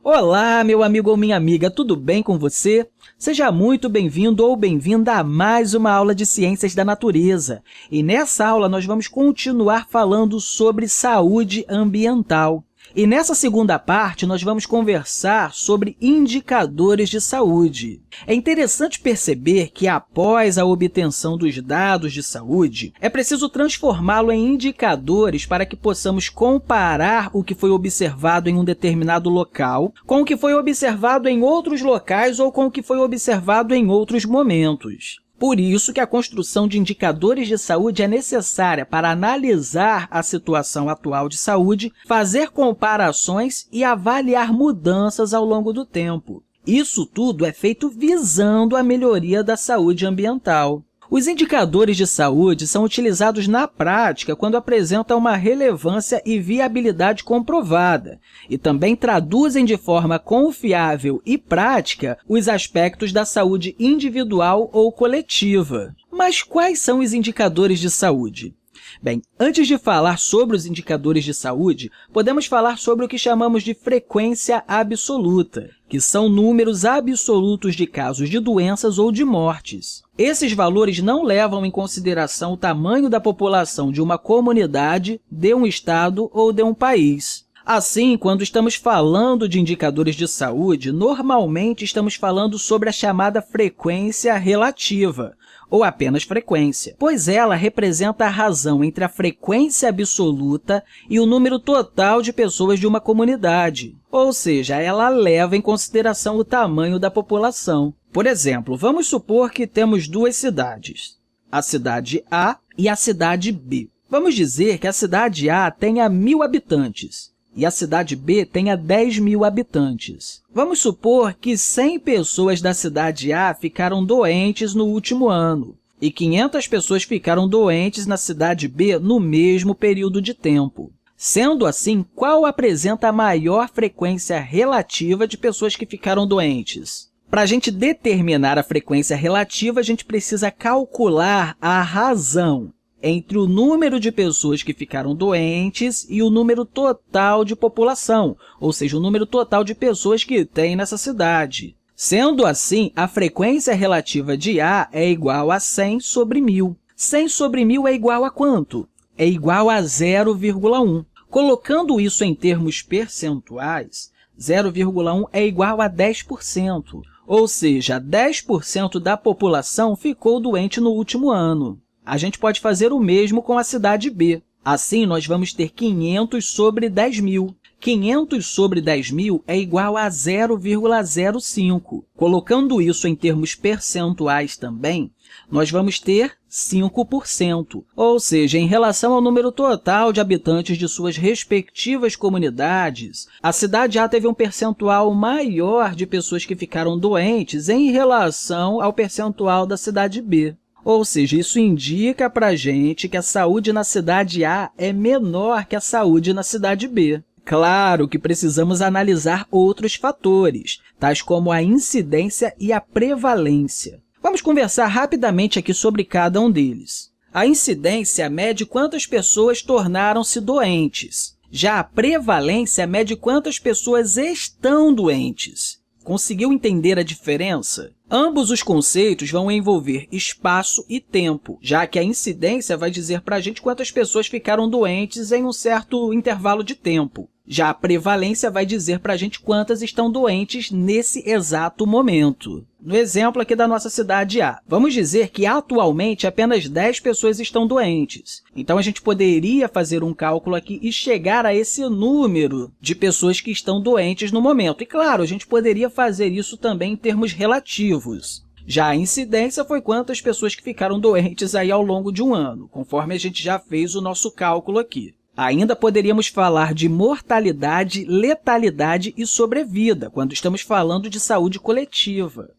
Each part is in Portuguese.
Olá, meu amigo ou minha amiga, tudo bem com você? Seja muito bem-vindo ou bem-vinda a mais uma aula de Ciências da Natureza. E nessa aula nós vamos continuar falando sobre saúde ambiental. E nessa segunda parte, nós vamos conversar sobre indicadores de saúde. É interessante perceber que, após a obtenção dos dados de saúde, é preciso transformá-lo em indicadores para que possamos comparar o que foi observado em um determinado local com o que foi observado em outros locais ou com o que foi observado em outros momentos. Por isso que a construção de indicadores de saúde é necessária para analisar a situação atual de saúde, fazer comparações e avaliar mudanças ao longo do tempo. Isso tudo é feito visando a melhoria da saúde ambiental. Os indicadores de saúde são utilizados na prática quando apresentam uma relevância e viabilidade comprovada e também traduzem de forma confiável e prática os aspectos da saúde individual ou coletiva. Mas quais são os indicadores de saúde? Bem, antes de falar sobre os indicadores de saúde, podemos falar sobre o que chamamos de frequência absoluta, que são números absolutos de casos de doenças ou de mortes. Esses valores não levam em consideração o tamanho da população de uma comunidade, de um estado ou de um país. Assim, quando estamos falando de indicadores de saúde, normalmente estamos falando sobre a chamada frequência relativa, ou apenas frequência, pois ela representa a razão entre a frequência absoluta e o número total de pessoas de uma comunidade, ou seja, ela leva em consideração o tamanho da população. Por exemplo, vamos supor que temos duas cidades, a cidade A e a cidade B. Vamos dizer que a cidade A tenha 1.000 habitantes e a cidade B tenha 10.000 habitantes. Vamos supor que 100 pessoas da cidade A ficaram doentes no último ano e 500 pessoas ficaram doentes na cidade B no mesmo período de tempo. Sendo assim, qual apresenta a maior frequência relativa de pessoas que ficaram doentes? Para a gente determinar a frequência relativa, a gente precisa calcular a razão entre o número de pessoas que ficaram doentes e o número total de população, ou seja, o número total de pessoas que tem nessa cidade. Sendo assim, a frequência relativa de A é igual a 100 sobre 1.000. 100 sobre 1.000 é igual a quanto? É igual a 0,1. Colocando isso em termos percentuais, 0,1 é igual a 10%, ou seja, 10% da população ficou doente no último ano. A gente pode fazer o mesmo com a cidade B. Assim, nós vamos ter 500 sobre 10.000. 500 sobre 10.000 é igual a 0,05. Colocando isso em termos percentuais também, nós vamos ter 5%. Ou seja, em relação ao número total de habitantes de suas respectivas comunidades, a cidade A teve um percentual maior de pessoas que ficaram doentes em relação ao percentual da cidade B. Ou seja, isso indica para a gente que a saúde na cidade A é menor que a saúde na cidade B. Claro que precisamos analisar outros fatores, tais como a incidência e a prevalência. Vamos conversar rapidamente aqui sobre cada um deles. A incidência mede quantas pessoas tornaram-se doentes. Já a prevalência mede quantas pessoas estão doentes. Conseguiu entender a diferença? Ambos os conceitos vão envolver espaço e tempo, já que a incidência vai dizer para a gente quantas pessoas ficaram doentes em um certo intervalo de tempo. Já a prevalência vai dizer para a gente quantas estão doentes nesse exato momento. No exemplo aqui da nossa cidade A, vamos dizer que atualmente apenas 10 pessoas estão doentes. Então, a gente poderia fazer um cálculo aqui e chegar a esse número de pessoas que estão doentes no momento. E, claro, a gente poderia fazer isso também em termos relativos. Já a incidência foi quantas pessoas que ficaram doentes aí ao longo de um ano, conforme a gente já fez o nosso cálculo aqui. Ainda poderíamos falar de mortalidade, letalidade e sobrevida, quando estamos falando de saúde coletiva.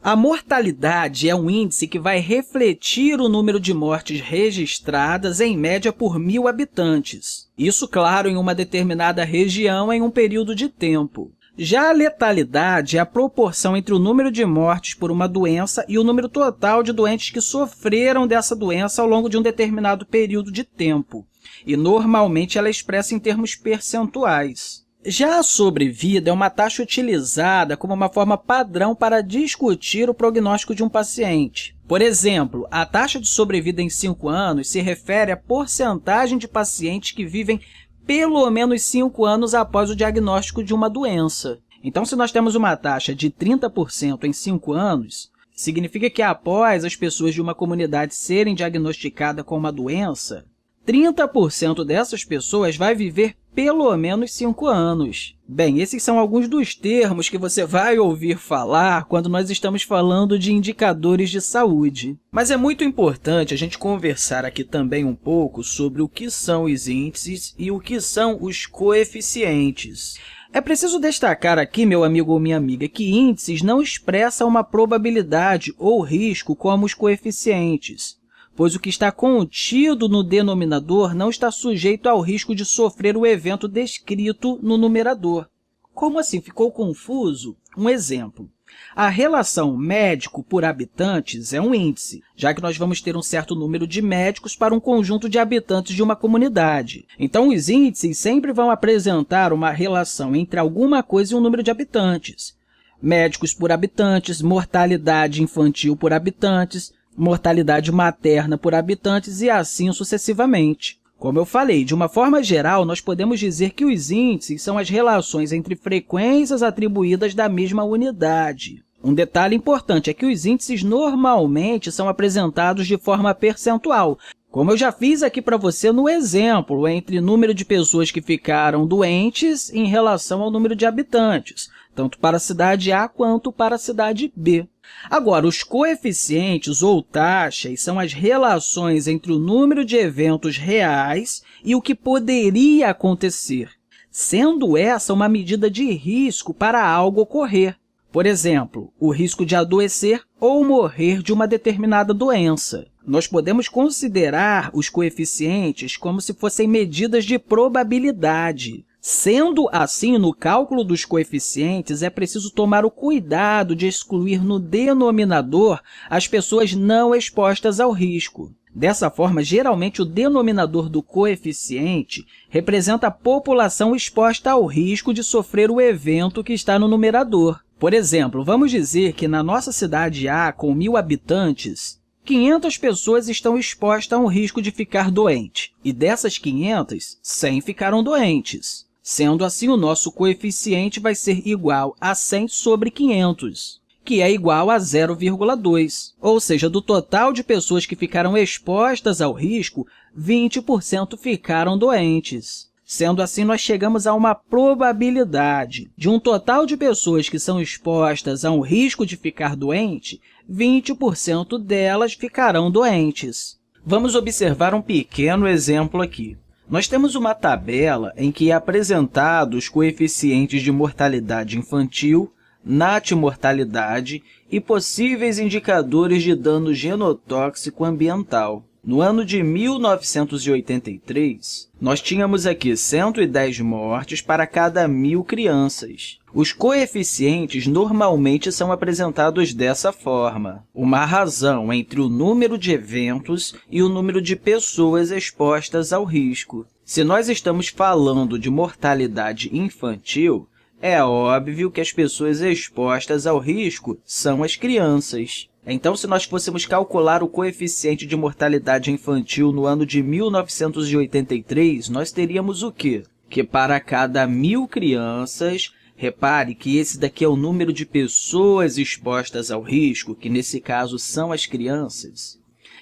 A mortalidade é um índice que vai refletir o número de mortes registradas, em média, por 1.000 habitantes. Isso, claro, em uma determinada região em um período de tempo. Já a letalidade é a proporção entre o número de mortes por uma doença e o número total de doentes que sofreram dessa doença ao longo de um determinado período de tempo. E, normalmente, ela é expressa em termos percentuais. Já a sobrevida é uma taxa utilizada como uma forma padrão para discutir o prognóstico de um paciente. Por exemplo, a taxa de sobrevida em 5 anos se refere à porcentagem de pacientes que vivem pelo menos 5 anos após o diagnóstico de uma doença. Então, se nós temos uma taxa de 30% em 5 anos, significa que após as pessoas de uma comunidade serem diagnosticadas com uma doença, 30% dessas pessoas vai viver pelo menos 5 anos. Bem, esses são alguns dos termos que você vai ouvir falar quando nós estamos falando de indicadores de saúde. Mas é muito importante a gente conversar aqui também um pouco sobre o que são os índices e o que são os coeficientes. É preciso destacar aqui, meu amigo ou minha amiga, que índices não expressam uma probabilidade ou risco como os coeficientes, pois o que está contido no denominador não está sujeito ao risco de sofrer o evento descrito no numerador. Como assim? Ficou confuso? Um exemplo. A relação médico por habitantes é um índice, já que nós vamos ter um certo número de médicos para um conjunto de habitantes de uma comunidade. Então, os índices sempre vão apresentar uma relação entre alguma coisa e um número de habitantes. Médicos por habitantes, mortalidade infantil por habitantes, mortalidade materna por habitantes e assim sucessivamente. Como eu falei, de uma forma geral, nós podemos dizer que os índices são as relações entre frequências atribuídas da mesma unidade. Um detalhe importante é que os índices normalmente são apresentados de forma percentual, como eu já fiz aqui para você no exemplo, entre número de pessoas que ficaram doentes em relação ao número de habitantes, tanto para a cidade A quanto para a cidade B. Agora, os coeficientes ou taxas são as relações entre o número de eventos reais e o que poderia acontecer, sendo essa uma medida de risco para algo ocorrer. Por exemplo, o risco de adoecer ou morrer de uma determinada doença. Nós podemos considerar os coeficientes como se fossem medidas de probabilidade. Sendo assim, no cálculo dos coeficientes, é preciso tomar o cuidado de excluir no denominador as pessoas não expostas ao risco. Dessa forma, geralmente, o denominador do coeficiente representa a população exposta ao risco de sofrer o evento que está no numerador. Por exemplo, vamos dizer que na nossa cidade A, com 1.000 habitantes, 500 pessoas estão expostas a um risco de ficar doente, e dessas 500, 100 ficaram doentes. Sendo assim, o nosso coeficiente vai ser igual a 100 sobre 500, que é igual a 0,2. Ou seja, do total de pessoas que ficaram expostas ao risco, 20% ficaram doentes. Sendo assim, nós chegamos a uma probabilidade de um total de pessoas que são expostas a um risco de ficar doente, 20% delas ficarão doentes. Vamos observar um pequeno exemplo aqui. Nós temos uma tabela em que é apresentado os coeficientes de mortalidade infantil, natimortalidade e possíveis indicadores de dano genotóxico ambiental. No ano de 1983, nós tínhamos aqui 110 mortes para cada 1.000 crianças. Os coeficientes normalmente são apresentados dessa forma, uma razão entre o número de eventos e o número de pessoas expostas ao risco. Se nós estamos falando de mortalidade infantil, é óbvio que as pessoas expostas ao risco são as crianças. Então, se nós fôssemos calcular o coeficiente de mortalidade infantil no ano de 1983, nós teríamos o quê? Que para cada 1.000 crianças, repare que esse daqui é o número de pessoas expostas ao risco, que nesse caso são as crianças.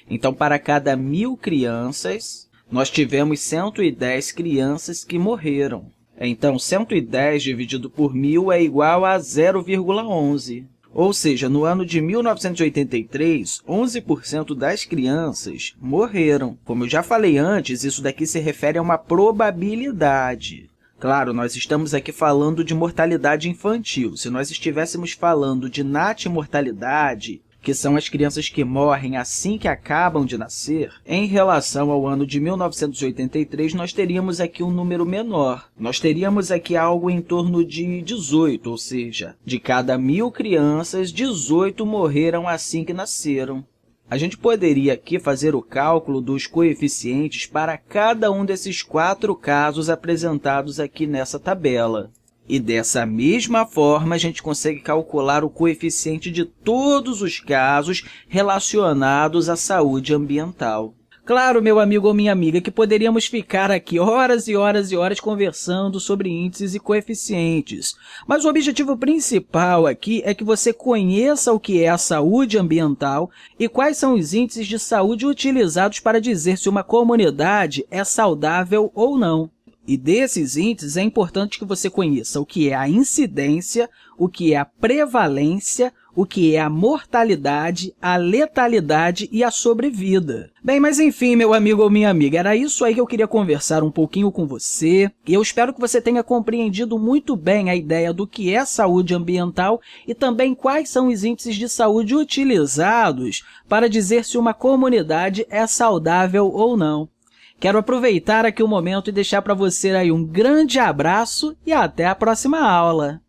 Então, para cada 1.000 crianças, nós tivemos 110 crianças que morreram. Então, 110 dividido por 1.000 é igual a 0,11. Ou seja, no ano de 1983, 11% das crianças morreram. Como eu já falei antes, isso daqui se refere a uma probabilidade. Claro, nós estamos aqui falando de mortalidade infantil. Se nós estivéssemos falando de natimortalidade, que são as crianças que morrem assim que acabam de nascer, em relação ao ano de 1983, nós teríamos aqui um número menor. Nós teríamos aqui algo em torno de 18, ou seja, de cada 1.000 crianças, 18 morreram assim que nasceram. A gente poderia aqui fazer o cálculo dos coeficientes para cada um desses 4 casos apresentados aqui nessa tabela. E dessa mesma forma, a gente consegue calcular o coeficiente de todos os casos relacionados à saúde ambiental. Claro, meu amigo ou minha amiga, que poderíamos ficar aqui horas e horas e horas conversando sobre índices e coeficientes, mas o objetivo principal aqui é que você conheça o que é a saúde ambiental e quais são os índices de saúde utilizados para dizer se uma comunidade é saudável ou não. E desses índices, é importante que você conheça o que é a incidência, o que é a prevalência, o que é a mortalidade, a letalidade e a sobrevida. Bem, mas enfim, meu amigo ou minha amiga, era isso aí que eu queria conversar um pouquinho com você. E eu espero que você tenha compreendido muito bem a ideia do que é saúde ambiental e também quais são os índices de saúde utilizados para dizer se uma comunidade é saudável ou não. Quero aproveitar aqui o momento e deixar para você aí um grande abraço e até a próxima aula!